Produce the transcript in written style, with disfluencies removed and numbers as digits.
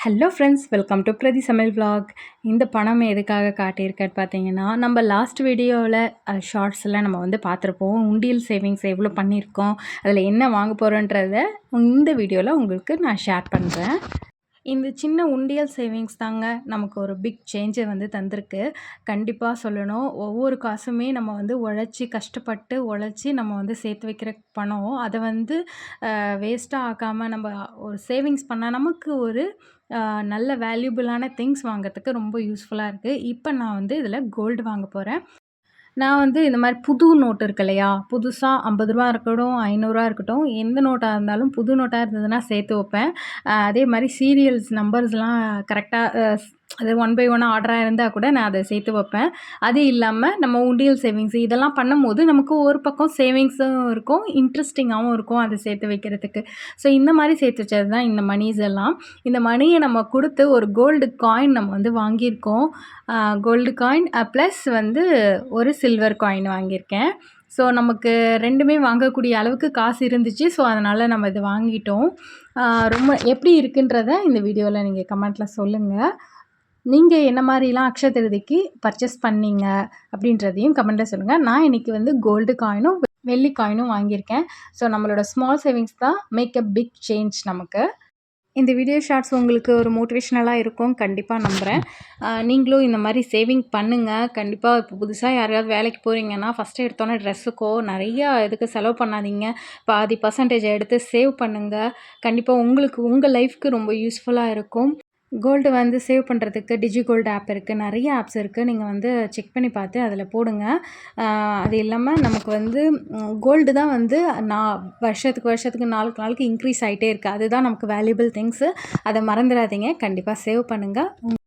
Hello friends, welcome to பிரதி சமையல் vlog. இந்த பணம் எதுக்காக காட்டியிருக்கேன்னு பார்த்தீங்கன்னா, நம்ம லாஸ்ட் வீடியோவில் ஷார்ட்ஸில் நம்ம வந்து பார்த்துருப்போம். உண்டியல் சேவிங்ஸ் எவ்வளோ பண்ணியிருக்கோம், அதில் என்ன வாங்க போகிறோன்றத இந்த வீடியோவில் உங்களுக்கு நான் ஷேர் பண்ணுறேன். இந்த சின்ன உண்டியல் சேவிங்ஸ் தாங்க நமக்கு ஒரு பிக் சேஞ்சை வந்து தந்திருக்கு. கண்டிப்பாக சொல்லணும். ஒவ்வொரு காசுமே நம்ம வந்து உழைச்சி கஷ்டப்பட்டு உழைச்சி நம்ம வந்து சேர்த்து வைக்கிற பணம். அதை வந்து வேஸ்ட்டாக ஆக்காமல் நம்ம ஒரு சேவிங்ஸ் பண்ணால் நமக்கு ஒரு நல்ல வேல்யூபிளான திங்ஸ் வாங்குறதுக்கு ரொம்ப யூஸ்ஃபுல்லாக இருக்குது. இப்போ நான் வந்து இதில் கோல்டு வாங்க போகிறேன். நான் வந்து இந்த மாரி புது நோட்டு இருக்கு இல்லையா? புதுசா ரூ. 50 இருக்கட்டும், ரூ. 500 இருக்கட்டும், எந்த நோட்டா இருந்தாலும் புது நோட்டா இருந்ததுன்னா சேர்த்து வைப்பேன். அதே மாரி சீரியல்ஸ் நம்பர்ஸ்லாம் கரெக்ட்டா அது ஒன் பை ஒன்னா ஆர்டரா இருந்தா கூட நான் அத சேர்த்து வைப்பேன். அது இல்லாம நம்ம உண்டியல் சேவிங்ஸ் இதெல்லாம் பண்ணும்போது நமக்கு ஒரு பக்கம் சேவிங்ஸும் இருக்கும், இன்ட்ரெஸ்டிங்காவும் இருக்கும் அத சேர்த்து வைக்கிறதுக்கு. ஸோ இந்த மாரி சேர்த்து வச்சது தான் இந்த மணீஸ் எல்லாம். இந்த மணிய நம்ம குடுத்து ஒரு கோல்டு காயின் நம்ம வந்து வாங்கியிருக்கோம். கோல்டு காயின் ப்ளஸ் வந்து ஒரு சில்வர் காயின் வாங்கியிருக்கேன். ஸோ நமக்கு 2மே வாங்கக்கூடிய அளவுக்கு காசு இருந்துச்சு. ஸோ அதனால் நம்ம இத வாங்கிட்டோம். ரொம்ப எப்படி இருக்குன்றத இந்த வீடியோவில் நீங்கள் கமெண்ட்டில் சொல்லுங்கள். நீங்கள் என்ன மாதிரிலாம் அக்ஷய திருதிக்கு பர்ச்சேஸ் பண்ணீங்க அப்படின்றதையும் கமெண்ட்டில் சொல்லுங்கள். நான் இன்றைக்கி வந்து கோல்டு காயினும் வெள்ளி காயினும் வாங்கியிருக்கேன். ஸோ நம்மளோட ஸ்மால் சேவிங்ஸ் தான் மேக் அ பிக் சேஞ்ச் நமக்கு. இந்த வீடியோ ஷார்ட்ஸ் உங்களுக்கு ஒரு மோட்டிவேஷ்னலாக இருக்கும் கண்டிப்பாக நம்புகிறேன். நீங்களும் இந்த மாதிரி சேவிங் பண்ணுங்கள். கண்டிப்பாக இப்போ புதுசாக யாரையாவது வேலைக்கு போகிறீங்கன்னா ஃபஸ்ட்டு எடுத்தோன்னே ட்ரெஸ்ஸுக்கோ நிறையா இதுக்கு செலவு பண்ணாதீங்க. பாதி பர்சன்டேஜ் எடுத்து சேவ் பண்ணுங்கள். கண்டிப்பாக உங்களுக்கு உங்கள் லைஃப்க்கு ரொம்ப யூஸ்ஃபுல்லாக இருக்கும். கோல்டு வந்து சேவ் பண்ணுறதுக்கு டிஜிகோல்டு ஆப் இருக்குது. நிறைய ஆப்ஸ் இருக்குது. நீங்கள் வந்து செக் பண்ணி பார்த்து அதில் போடுங்க. அது இல்லாமல் நமக்கு வந்து கோல்டு தான் வந்து வருஷத்துக்கு நாளுக்கு நாளுக்கு இன்க்ரீஸ் ஆகிட்டே இருக்குது. அதுதான் நமக்கு வேல்யூபிள் திங்ஸு. அதை மறந்துடாதீங்க. கண்டிப்பாக சேவ் பண்ணுங்கள்.